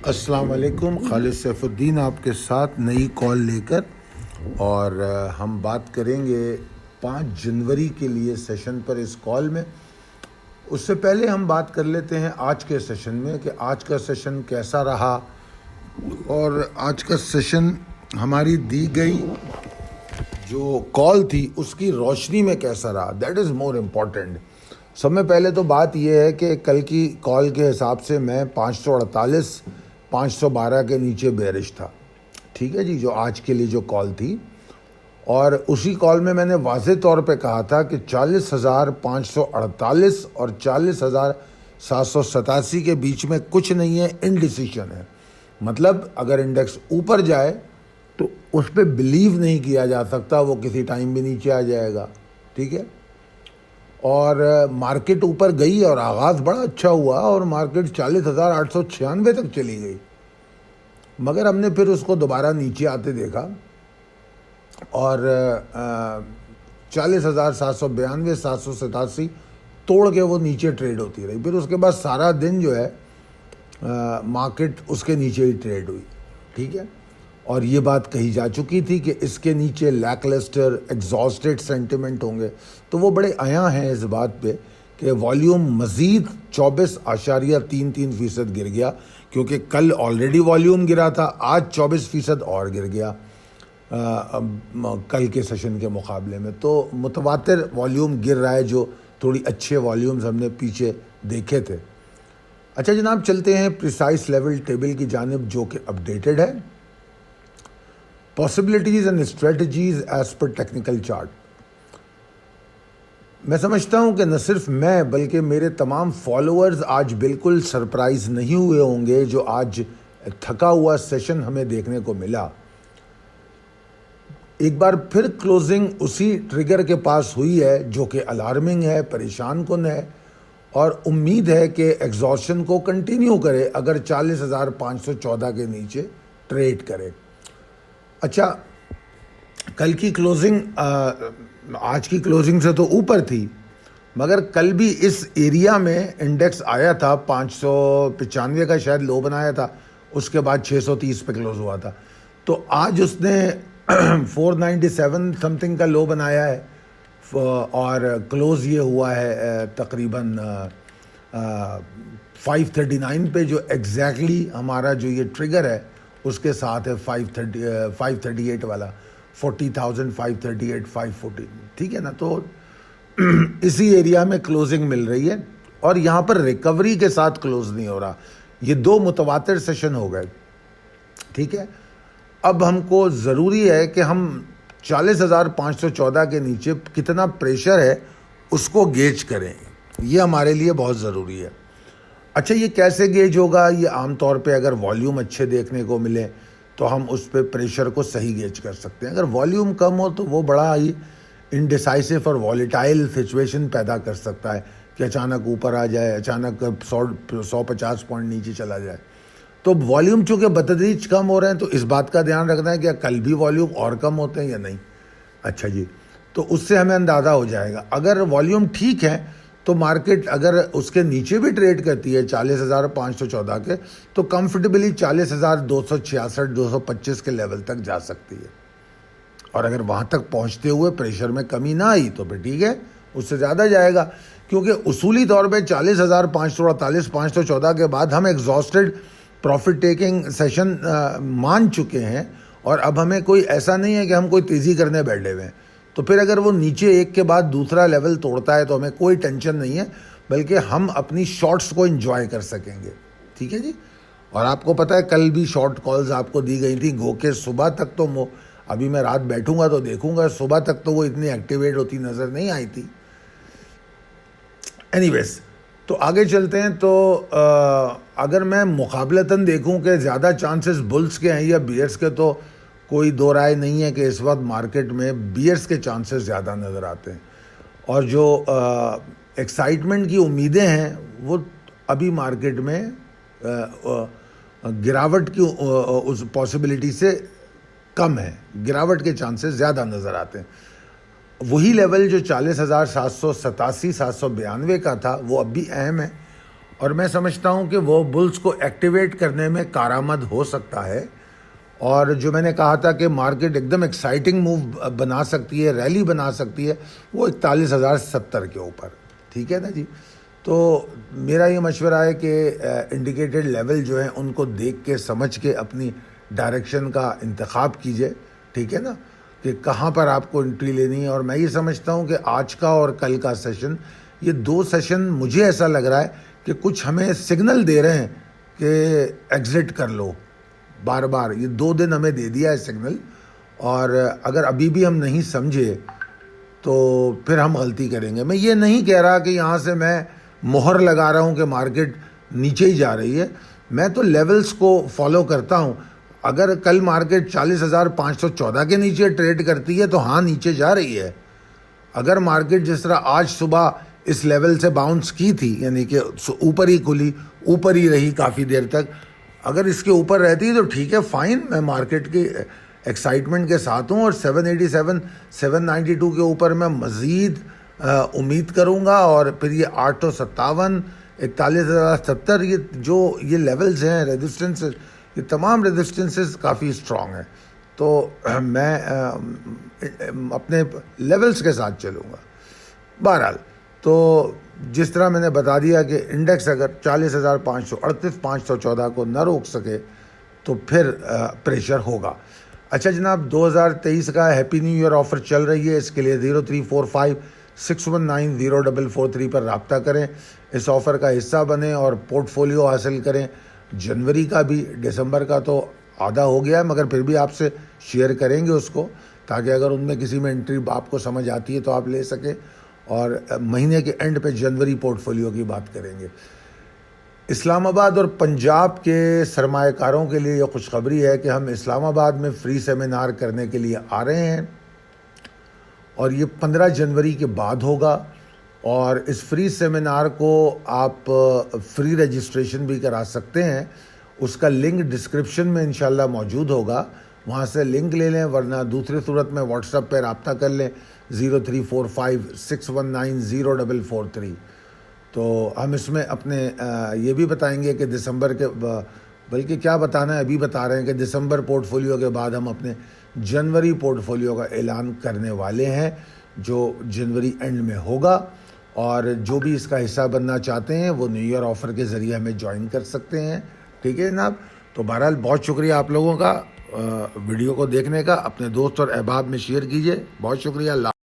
السلام علیکم، خالد سیف الدین آپ کے ساتھ نئی کال لے کر، اور ہم بات کریں گے 5 جنوری کے لیے سیشن پر اس کال میں۔ اس سے پہلے ہم بات کر لیتے ہیں آج کے سیشن میں کہ آج کا سیشن کیسا رہا، اور آج کا سیشن ہماری دی گئی جو کال تھی اس کی روشنی میں کیسا رہا، دیٹ از مور امپورٹنٹ۔ سب میں پہلے تو بات یہ ہے کہ کل کی کال کے حساب سے میں 548 512 کے نیچے بیرش تھا، ٹھیک ہے جی، جو آج کے لیے جو کال تھی۔ اور اسی کال میں میں نے واضح طور پہ کہا تھا کہ 40,548 اور 40,787 کے بیچ میں کچھ نہیں ہے، انڈیسیشن ہے۔ مطلب اگر انڈیکس اوپر جائے تو اس پہ بلیو نہیں کیا جا سکتا، وہ کسی ٹائم بھی نیچے آ جائے گا، ٹھیک ہے۔ اور مارکیٹ اوپر گئی اور آغاز بڑا اچھا ہوا، اور مارکیٹ 40,896 تک چلی گئی، مگر ہم نے پھر اس کو دوبارہ نیچے آتے دیکھا اور 40,792 787 توڑ کے وہ نیچے ٹریڈ ہوتی رہی۔ پھر اس کے بعد سارا دن جو ہے مارکیٹ اس کے نیچے ہی ٹریڈ ہوئی، ٹھیک ہے۔ اور یہ بات کہی جا چکی تھی کہ اس کے نیچے لیک لسٹر ایگزاسٹڈ سینٹیمنٹ ہوں گے، تو وہ بڑے عیاں ہیں اس بات پہ کہ والیوم مزید 24.33% گر گیا، کیونکہ کل آلریڈی والیوم گرا تھا، آج 24% اور گر گیا کل کے سیشن کے مقابلے میں۔ تو متواتر والیوم گر رہا ہے، جو تھوڑی اچھے والیومز ہم نے پیچھے دیکھے تھے۔ اچھا جناب، چلتے ہیں پریسائز لیول ٹیبل کی جانب جو کہ اپڈیٹڈ ہے۔ Possibilities and strategies as per technical chart. میں سمجھتا ہوں کہ نہ صرف میں بلکہ میرے تمام فالوورز آج بالکل سرپرائز نہیں ہوئے ہوں گے جو آج تھکا ہوا سیشن ہمیں دیکھنے کو ملا۔ ایک بار پھر کلوزنگ اسی ٹریگر کے پاس ہوئی ہے جو کہ الارمنگ ہے، پریشان کن ہے، اور امید ہے کہ ایگزاسشن کو کنٹینیو کرے اگر 40,514 کے نیچے ٹریڈ کرے۔ اچھا، کل کی کلوزنگ آج کی کلوزنگ سے تو اوپر تھی، مگر کل بھی اس ایریا میں انڈیکس آیا تھا، 595 کا شاید لو بنایا تھا، اس کے بعد 630 پہ کلوز ہوا تھا۔ تو آج اس نے 497 سم تھنگ کا لو بنایا ہے، اور کلوز یہ ہوا ہے تقریباً 539 پہ، جو ایگزیکٹلی ہمارا جو یہ ٹریگر ہے اس کے ساتھ ہے 538 والا، 40,538 540، ٹھیک ہے نا۔ تو اسی ایریا میں کلوزنگ مل رہی ہے، اور یہاں پر ریکوری کے ساتھ کلوز نہیں ہو رہا۔ یہ 2 متواتر سیشن ہو گئے، ٹھیک ہے۔ اب ہم کو ضروری ہے کہ ہم 40,514 کے نیچے کتنا پریشر ہے اس کو گیج کریں، یہ ہمارے لیے بہت ضروری ہے۔ اچھا، یہ کیسے گیج ہوگا؟ یہ عام طور پہ اگر والیوم اچھے دیکھنے کو ملے تو ہم اس پہ پریشر کو صحیح گیج کر سکتے ہیں۔ اگر والیوم کم ہو تو وہ بڑا ہی انڈیسائسو اور والیٹائل سچویشن پیدا کر سکتا ہے کہ اچانک اوپر آ جائے، اچانک 150 پوائنٹ نیچے چلا جائے۔ تو والیوم چونکہ بتدریج کم ہو رہے ہیں تو اس بات کا دھیان رکھنا ہے کہ کل بھی والیوم اور کم ہوتے ہیں یا نہیں۔ اچھا جی، تو اس سے ہمیں اندازہ ہو جائے گا۔ اگر والیوم ٹھیک ہے تو مارکیٹ اگر اس کے نیچے بھی ٹریڈ کرتی ہے 40,514 کے، تو کمفرٹیبلی 40,266 225 کے لیول تک جا سکتی ہے، اور اگر وہاں تک پہنچتے ہوئے پریشر میں کمی نہ آئی تو پھر ٹھیک ہے، اس سے زیادہ جائے گا، کیونکہ اصولی طور پہ 40,548 514 کے بعد ہم ایگزاسٹڈ پروفٹ ٹیکنگ سیشن مان چکے ہیں، اور اب ہمیں کوئی ایسا نہیں ہے کہ ہم کوئی تیزی کرنے بیٹھے ہوئے ہیں۔ تو پھر اگر وہ نیچے ایک کے بعد دوسرا لیول توڑتا ہے تو ہمیں کوئی ٹینشن نہیں ہے، بلکہ ہم اپنی شارٹس کو انجوائے کر سکیں گے، ٹھیک ہے جی۔ اور آپ کو پتہ ہے کل بھی شارٹ کالز آپ کو دی گئی تھیں، گو کہ صبح تک تو ابھی میں رات بیٹھوں گا تو دیکھوں گا، صبح تک تو وہ اتنی ایکٹیویٹ ہوتی نظر نہیں آئی تھی۔ اینی ویز، تو آگے چلتے ہیں۔ تو اگر میں مقابلتاً دیکھوں کہ زیادہ چانسز بلز کے ہیں یا بیئرز کے، تو کوئی دو رائے نہیں ہے کہ اس وقت مارکیٹ میں بیئرز کے چانسز زیادہ نظر آتے ہیں، اور جو ایکسائٹمنٹ کی امیدیں ہیں وہ ابھی مارکیٹ میں گراوٹ کی اس پاسبلٹی سے کم ہے، گراوٹ کے چانسز زیادہ نظر آتے ہیں۔ وہی لیول جو 40,787 792 کا تھا وہ اب بھی اہم ہے، اور میں سمجھتا ہوں کہ وہ بلز کو ایکٹیویٹ کرنے میں کارآمد ہو سکتا ہے. اور جو میں نے کہا تھا کہ مارکیٹ ایک دم ایکسائٹنگ موو بنا سکتی ہے, ریلی بنا سکتی ہے, وہ 41,070 کے اوپر. ٹھیک ہے نا جی. تو میرا یہ مشورہ ہے کہ انڈیکیٹڈ لیول جو ہیں ان کو دیکھ کے سمجھ کے اپنی ڈائریکشن کا انتخاب کیجئے. ٹھیک ہے نا, کہ کہاں پر آپ کو انٹری لینی ہے. اور میں یہ سمجھتا ہوں کہ آج کا اور کل کا سیشن, یہ 2 سیشن مجھے ایسا لگ رہا ہے کہ کچھ ہمیں سگنل دے رہے ہیں کہ ایگزٹ کر لو. بار بار یہ 2 دن ہمیں دے دیا ہے سگنل, اور اگر ابھی بھی ہم نہیں سمجھے تو پھر ہم غلطی کریں گے. میں یہ نہیں کہہ رہا کہ یہاں سے میں مہر لگا رہا ہوں کہ مارکیٹ نیچے ہی جا رہی ہے. میں تو لیولز کو فالو کرتا ہوں. اگر کل مارکیٹ 40,514 کے نیچے ٹریڈ کرتی ہے تو ہاں نیچے جا رہی ہے. اگر مارکیٹ جس طرح آج صبح اس لیول سے باؤنس کی تھی, یعنی کہ اوپر ہی کھلی, اوپر ہی رہی کافی دیر تک, اگر اس کے اوپر رہتی ہے تو ٹھیک ہے, فائن, میں مارکیٹ کی ایکسائٹمنٹ کے ساتھ ہوں. اور 787 792 کے اوپر میں مزید امید کروں گا. اور پھر یہ 857 41,070 یہ لیولز ہیں, ریزسٹنس, یہ تمام ریزسٹنسز کافی اسٹرانگ ہیں. تو میں اپنے لیولز کے ساتھ چلوں گا. بہرحال تو جس طرح میں نے بتا دیا کہ انڈیکس اگر 40,538 514 کو نہ روک سکے تو پھر پریشر ہوگا. اچھا جناب, 2023 کا ہیپی نیو ایئر آفر چل رہی ہے. اس کے لیے 0345 619 0443 پر رابطہ کریں, اس آفر کا حصہ بنیں اور پورٹ فولیو حاصل کریں. جنوری کا بھی, دسمبر کا تو آدھا ہو گیا ہے, مگر پھر بھی آپ سے شیئر کریں گے اس کو, تاکہ اگر ان میں کسی میں انٹری آپ کو سمجھ آتی ہے تو آپ لے سکیں. اور مہینے کے اینڈ پہ جنوری پورٹ فولیو کی بات کریں گے. اسلام آباد اور پنجاب کے سرمایہ کاروں کے لیے یہ خوشخبری ہے کہ ہم اسلام آباد میں فری سیمینار کرنے کے لیے آ رہے ہیں, اور یہ 15 جنوری کے بعد ہوگا. اور اس فری سیمینار کو آپ فری رجسٹریشن بھی کرا سکتے ہیں. اس کا لنک ڈسکرپشن میں انشاءاللہ موجود ہوگا, وہاں سے لنک لے لیں, ورنہ دوسری صورت میں واٹس ایپ پہ رابطہ کر لیں 0345 619 0443. تو ہم اس میں اپنے یہ بھی بتائیں گے کہ دسمبر کے, بلکہ کیا بتانا ہے ابھی بتا رہے ہیں کہ دسمبر پورٹ فولیو کے بعد ہم اپنے جنوری پورٹ فولیو کا اعلان کرنے والے ہیں, جو جنوری اینڈ میں ہوگا. اور جو بھی اس کا حصہ بننا چاہتے ہیں وہ نیو ایئر آفر کے ذریعے ہمیں جوائن کر سکتے ہیں. ٹھیک ہے جناب. تو بہرحال بہت شکریہ آپ لوگوں کا ویڈیو کو دیکھنے کا. اپنے دوست اور احباب میں شیئر کیجیے. بہت شکریہ. اللہ